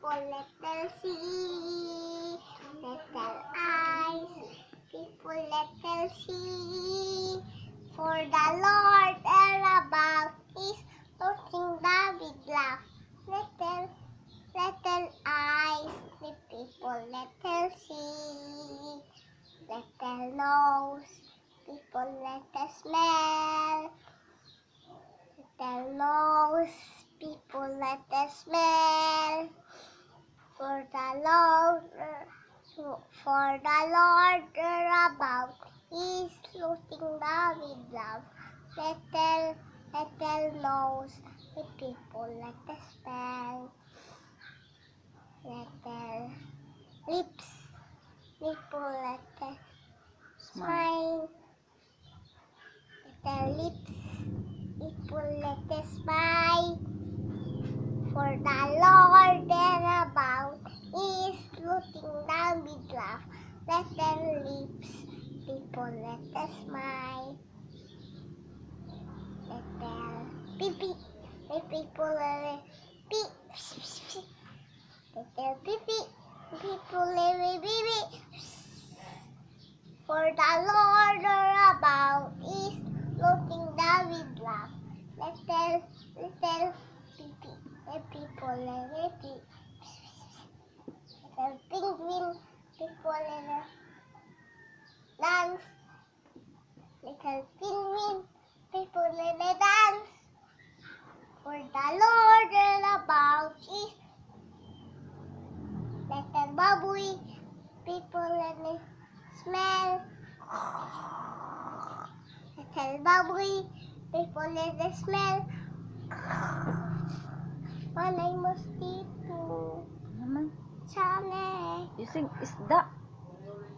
people, little see, little eyes, people, little see. For the Lord about is looking down with love. Little eyes, the people, little see, little nose, people, little smell. Little nose, people, little smell. For the Lord about is looking down with love. Little nose, the people, little smell. Little lips, people, little smile. Little lips, people, little smile. For the Lord about is looking down with love. Little lips, people, little smile. Little pee-pee, the people, little pee. Little pee-pee, people, little pee-pee. For the Lord about is looking down with love. Little pee-pee, the people, little pee. Little penguin, people, little dance. Little penguin, people, little dance. For the Lord about is little baboy, people, little smell. Little baboy, people, little smell. Manay mosquito. Naman. Sana. Using isda.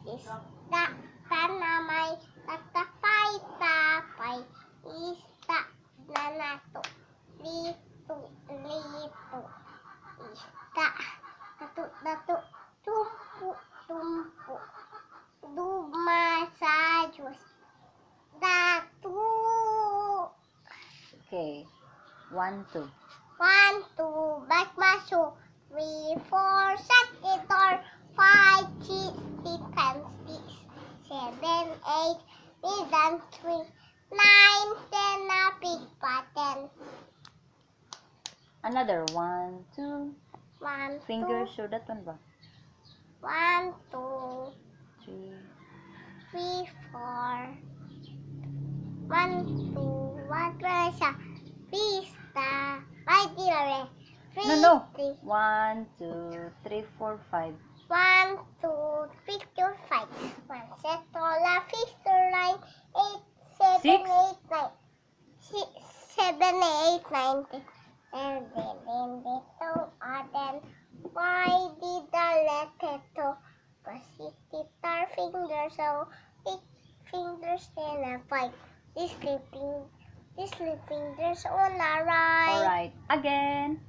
Isda. Sana may tatapay-tapay. Isda na nato. Lito. Isda. Dato. Tumpo. Duma sa Diyos. Dato. Okay. 1, 2. 1, 2, back maso. 3, 4, shut the door. 5, 6, 7, 8, more than 3, 9, 10, na big button. Another 1, 2. 1, Finger, show that one ba? 1, 2, 3. 3, 4. 1, 2, 1, 2, siya. Pista. Ay, di na No. 1, 2, 3, 4, 5. 1, 2, 3, 4, 5. 1, set, 9, 8, 7, 6. 8, 9. 7, 8, 9, 10. And then dito, then why did the letter to? Positive our fingers, so 8 fingers and 5. This little fingers on the right. Alright. Again.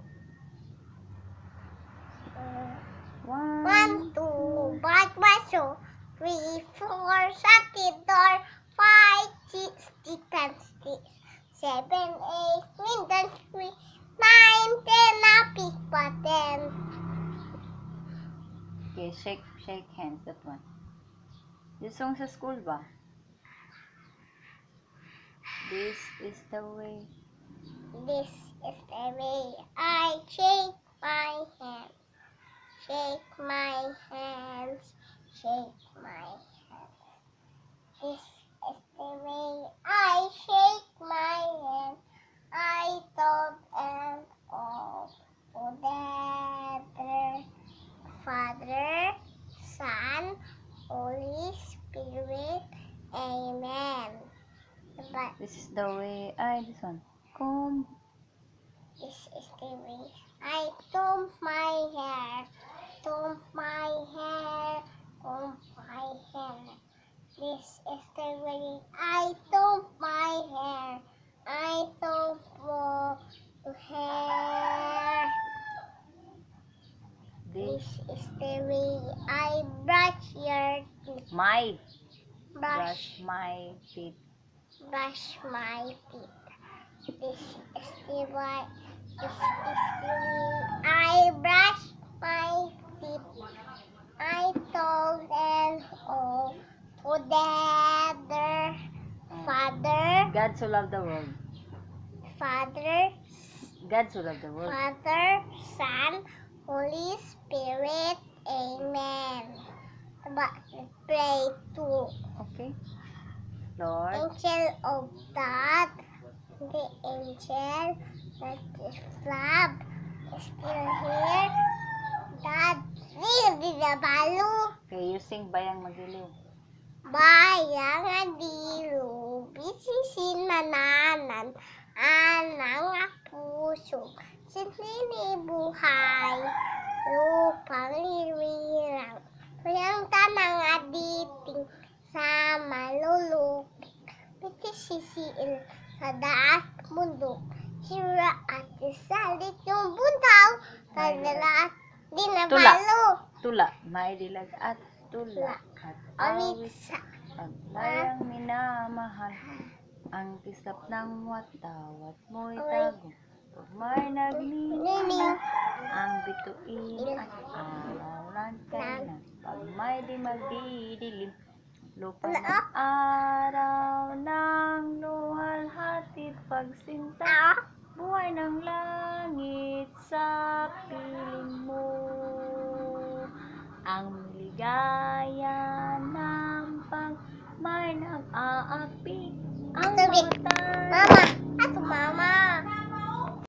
1, 2, back maso. 3, 4, shut the door. 5, 6, 7, 8, windows 3, 9, 10, na big button. Okay, shake hands, that one. Yung song sa school ba? This is the way. This is the way I shake my hands. Shake my hands. Shake my hands. This is the way I shake my hands. I thought and all together. Father, Son, Holy Spirit. Amen. But This is the way this one. Comb. this is the way I comb my hair. Comb my hair. Comb my hair. This is the way I comb my hair. I comb my hair. This is the way I brush your teeth. Brush my teeth. Brush my teeth. This is the way I brush my God so loved the world. Father, God so loved the world. Father, Son, Holy Spirit. Amen. But pray to Okay. Lord, angel of God, the angel that is flab is still here. God, di na balo. okay, you sing Bayang Magiliw. Bayang adilu, bisisin mananan, anang puso, sinini buhay, lupang liwirang, kuyang tanang aditing, sa malulupik, bitisisiil sa daat mundo, sira at isalit yung buntaw, kadala at dinabalo. Tula, maidilag at tula. At awit Awit sa paglayang minamahal. Ang kislap ng watawat mo'y tago. Pag may nagniningning, ang bituin at araw-lan kailan. Pag may di magdidilim, lupa ng araw ng luwalhati pagsinta. Buhay ng langit sa piling mo. Ang ligaya ng pag may nag-aapi. Ang Sabi, mga Mama, ako mama.